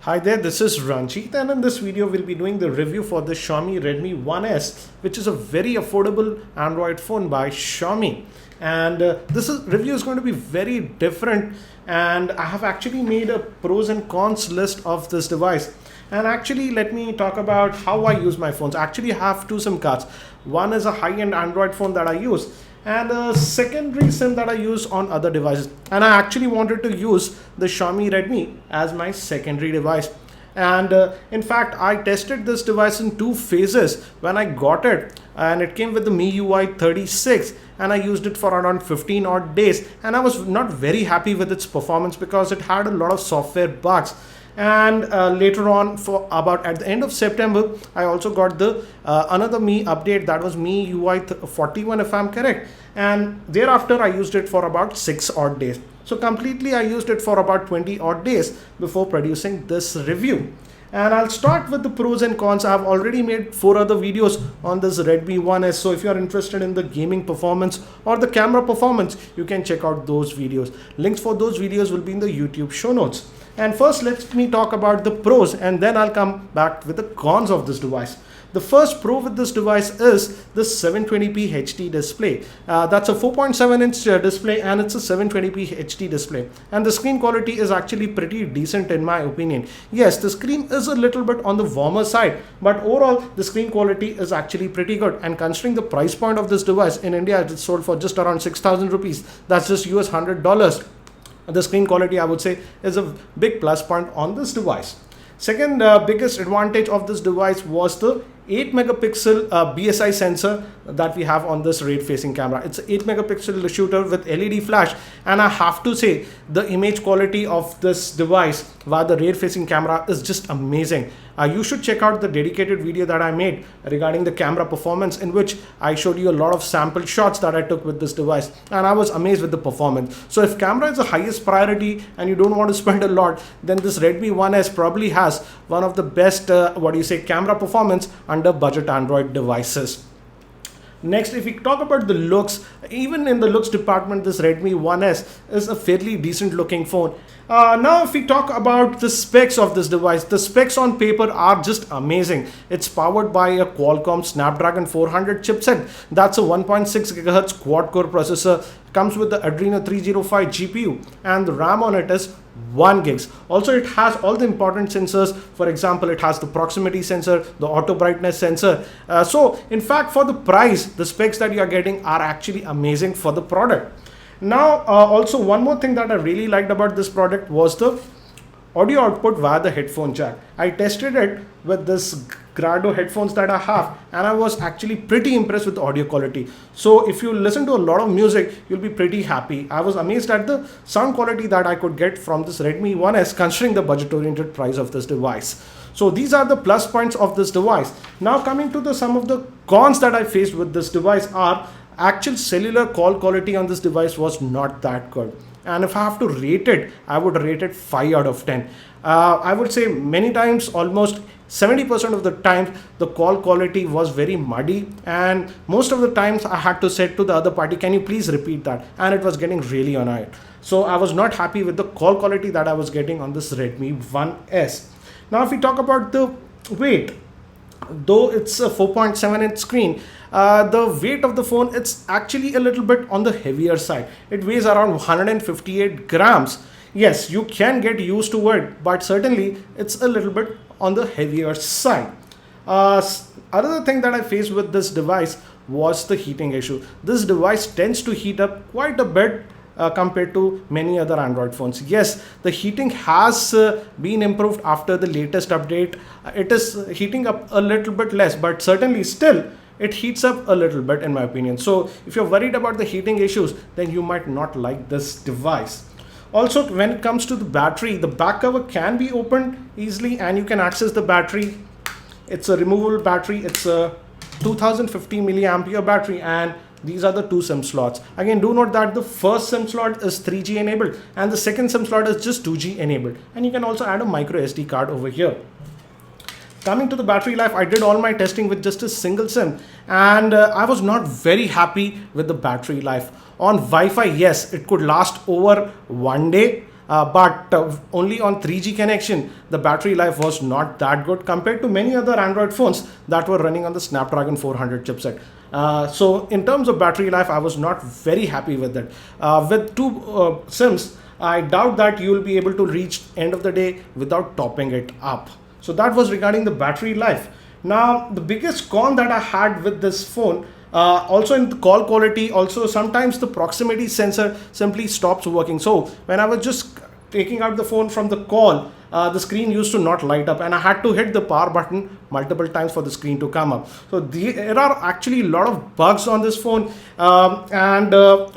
Hi there, this is Ranjit, and in this video we'll be doing the review for the Xiaomi Redmi 1S, which is a very affordable Android phone by Xiaomi. And review is going to be very different, and I have actually made a pros and cons list of this device. And actually, let me talk about how I use my phones. I actually have two SIM cards. One is a high-end Android phone that I use, and a secondary SIM that I use on other devices. And I actually wanted to use the Xiaomi Redmi as my secondary device. And in fact, I tested this device in two phases when I got it, and it came with the MIUI 36, and I used it for around 15 odd days, and I was not very happy with its performance because it had a lot of software bugs. And later on, for about at the end of September, I also got the another Mi update, that was MIUI 41 if I'm correct, and thereafter I used it for about 6 odd days. So completely I used it for about 20 odd days before producing this review. And I'll start with the pros and cons. I've already made 4 other videos on this Redmi 1S. So if you're interested in the gaming performance or the camera performance, you can check out those videos. Links for those videos will be in the YouTube show notes. And first, let me talk about the pros, and then I'll come back with the cons of this device. The first pro with this device is the 720p HD display. That's a 4.7-inch display, and it's a 720p HD display. And the screen quality is actually pretty decent in my opinion. Yes, the screen is a little bit on the warmer side, but overall the screen quality is actually pretty good. And considering the price point of this device in India, it's sold for just around 6,000 rupees. That's just US $100. The screen quality, I would say, is a big plus point on this device. Second biggest advantage of this device was the 8 megapixel BSI sensor that we have on this rear facing camera. It's an 8 megapixel shooter with LED flash, and I have to say the image quality of this device via the rear facing camera is just amazing. You should check out the dedicated video that I made regarding the camera performance, in which I showed you a lot of sample shots that I took with this device, and I was amazed with the performance. So if camera is the highest priority and you don't want to spend a lot, then this Redmi 1S probably has one of the best camera performance under budget Android devices. Next, if we talk about the looks, even in the looks department, this Redmi 1S is a fairly decent looking phone. Now, if we talk about the specs of this device, the specs on paper are just amazing. It's powered by a Qualcomm Snapdragon 400 chipset. That's a 1.6 GHz quad-core processor. Comes with the Adreno 305 GPU, and the RAM on it is 1 gigs. Also, it has all the important sensors. For example, it has the proximity sensor, the auto brightness sensor. So in fact, for the price, the specs that you are getting are actually amazing for the product. Now, also one more thing that I really liked about this product was the audio output via the headphone jack. I tested it with this Grado headphones that I have, and I was actually pretty impressed with the audio quality. So if you listen to a lot of music, you'll be pretty happy. I was amazed at the sound quality that I could get from this Redmi 1S, considering the budget oriented price of this device. So these are the plus points of this device. Now coming to some of the cons that I faced with this device are actual cellular call quality on this device was not that good. And if I have to rate it, I would rate it 5 out of 10. I would say many times, almost 70% of the time, the call quality was very muddy, and most of the times I had to say to the other party, can you please repeat that? And it was getting really annoying. So I was not happy with the call quality that I was getting on this Redmi 1S. Now if we talk about the weight, though it's a 4.7-inch screen, the weight of the phone, it's actually a little bit on the heavier side. It weighs around 158 grams. Yes, you can get used to it, but certainly it's a little bit on the heavier side. Another thing that I faced with this device was the heating issue. This device tends to heat up quite a bit compared to many other Android phones. Yes, the heating has been improved after the latest update. It is heating up a little bit less, but certainly still it heats up a little bit in my opinion. So if you're worried about the heating issues, then you might not like this device. Also, when it comes to the battery, the back cover can be opened easily and you can access the battery. It's a removable battery. It's a 2050 milliampere battery, and these are the 2 SIM slots. Again, do note that the first SIM slot is 3G enabled and the second SIM slot is just 2G enabled. And you can also add a micro SD card over here. Coming to the battery life, I did all my testing with just a single SIM, and I was not very happy with the battery life. On Wi-Fi, yes, it could last over 1 day, but only on 3G connection, the battery life was not that good compared to many other Android phones that were running on the Snapdragon 400 chipset. So in terms of battery life, I was not very happy with it. With two SIMs, I doubt that you will be able to reach end of the day without topping it up. So that was regarding the battery life. Now, the biggest con that I had with this phone, also in the call quality, also sometimes the proximity sensor simply stops working. So when I was just taking out the phone from the call, the screen used to not light up, and I had to hit the power button multiple times for the screen to come up. So there are actually a lot of bugs on this phone, and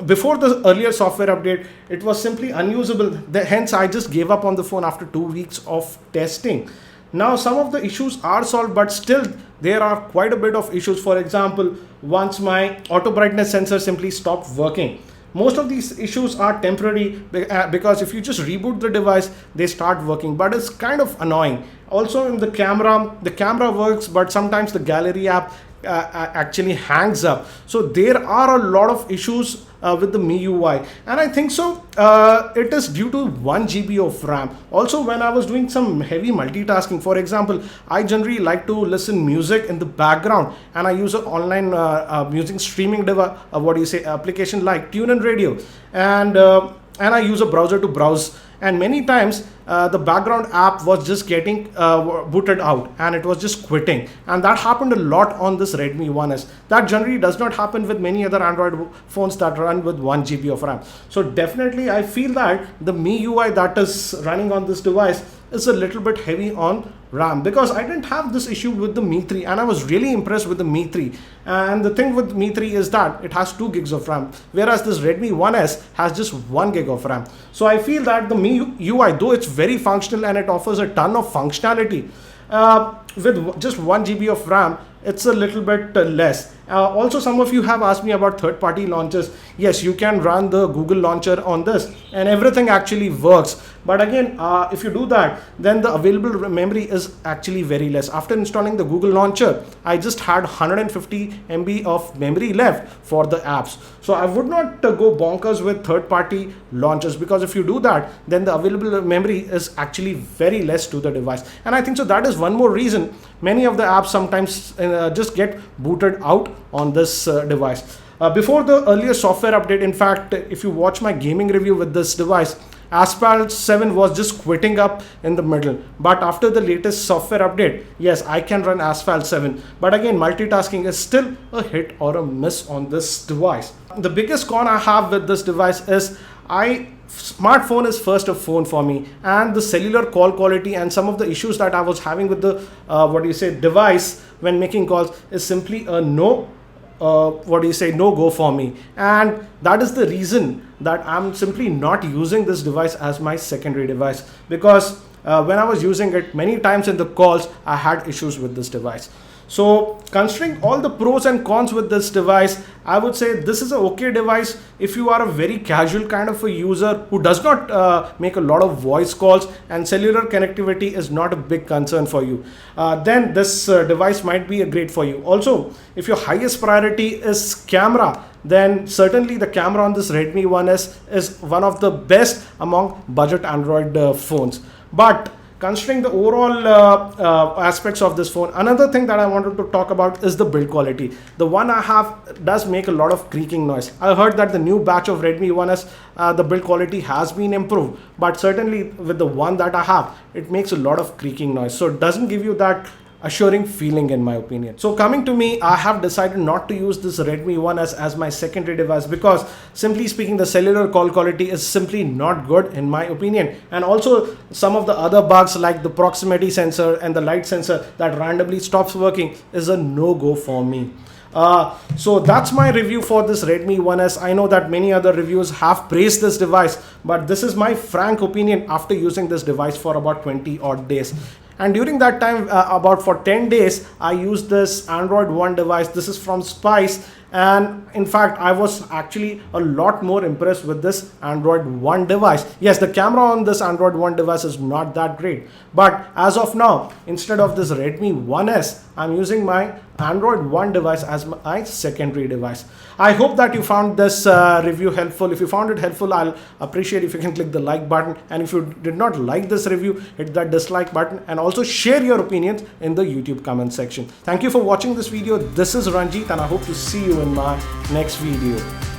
before the earlier software update, it was simply unusable. Hence, I just gave up on the phone after 2 weeks of testing. Now, some of the issues are solved, but still there are quite a bit of issues. For example, once my auto brightness sensor simply stopped working. Most of these issues are temporary because if you just reboot the device, they start working, but it's kind of annoying. Also in the camera works, but sometimes the gallery app actually hangs up. So there are a lot of issues with the MIUI, and I think so it is due to 1 GB of RAM. Also, when I was doing some heavy multitasking, for example, I generally like to listen music in the background, and I use an online music streaming application like TuneIn Radio, and I use a browser to browse. And many times the background app was just getting booted out, and it was just quitting, and that happened a lot on this Redmi 1S. That generally does not happen with many other Android phones that run with 1 GB of RAM. So definitely I feel that the MIUI that is running on this device is a little bit heavy on RAM, because I didn't have this issue with the Mi 3, and I was really impressed with the Mi 3. And the thing with Mi 3 is that it has 2 gigs of RAM, whereas this Redmi 1S has just 1 gig of RAM. So I feel that the MIUI, though it's very functional and it offers a ton of functionality, with just 1 GB of RAM, it's a little bit less. Also, some of you have asked me about third-party launchers. Yes, you can run the Google launcher on this, and everything actually works. But again, if you do that, then the available memory is actually very less. After installing the Google launcher, I just had 150 MB of memory left for the apps. So I would not go bonkers with third-party launchers, because if you do that, then the available memory is actually very less to the device. And I think so that is one more reason many of the apps sometimes just get booted out on this device. Before the earlier software update, in fact, if you watch my gaming review with this device, Asphalt 7 was just quitting up in the middle. But after the latest software update, yes, I can run Asphalt 7. But again, multitasking is still a hit or a miss on this device. The biggest con I have with this device is smartphone is first a phone for me, and the cellular call quality and some of the issues that I was having with the device when making calls is simply a no go for me. And that is the reason that I'm simply not using this device as my secondary device, because when I was using it many times in the calls, I had issues with this device. So considering all the pros and cons with this device, I would say this is an okay device if you are a very casual kind of a user who does not make a lot of voice calls and cellular connectivity is not a big concern for you. Then this device might be a great for you. Also, if your highest priority is camera, then certainly the camera on this Redmi 1S is one of the best among budget Android phones. But considering the overall aspects of this phone, another thing that I wanted to talk about is the build quality. The one I have does make a lot of creaking noise. I heard that the new batch of Redmi 1S, the build quality has been improved, but certainly with the one that I have, it makes a lot of creaking noise. So it doesn't give you that assuring feeling, in my opinion. So coming to me, I have decided not to use this Redmi 1S as my secondary device, because simply speaking, the cellular call quality is simply not good in my opinion. And also some of the other bugs like the proximity sensor and the light sensor that randomly stops working is a no-go for me. So that's my review for this Redmi 1S. I know that many other reviewers have praised this device, but this is my frank opinion after using this device for about 20 odd days. And during that time, about for 10 days, I used this Android One device. This is from Spice, And in fact, I was actually a lot more impressed with this Android One device. Yes, the camera on this Android One device is not that great, but as of now, instead of this Redmi 1S, I'm using my Android One device as my secondary device. I hope that you found this review helpful. If you found it helpful, I'll appreciate if you can click the like button, and if you did not like this review, hit that dislike button, and also share your opinions in the YouTube comment section. Thank you for watching this video. This is Ranjit, and I hope to see you in my next video.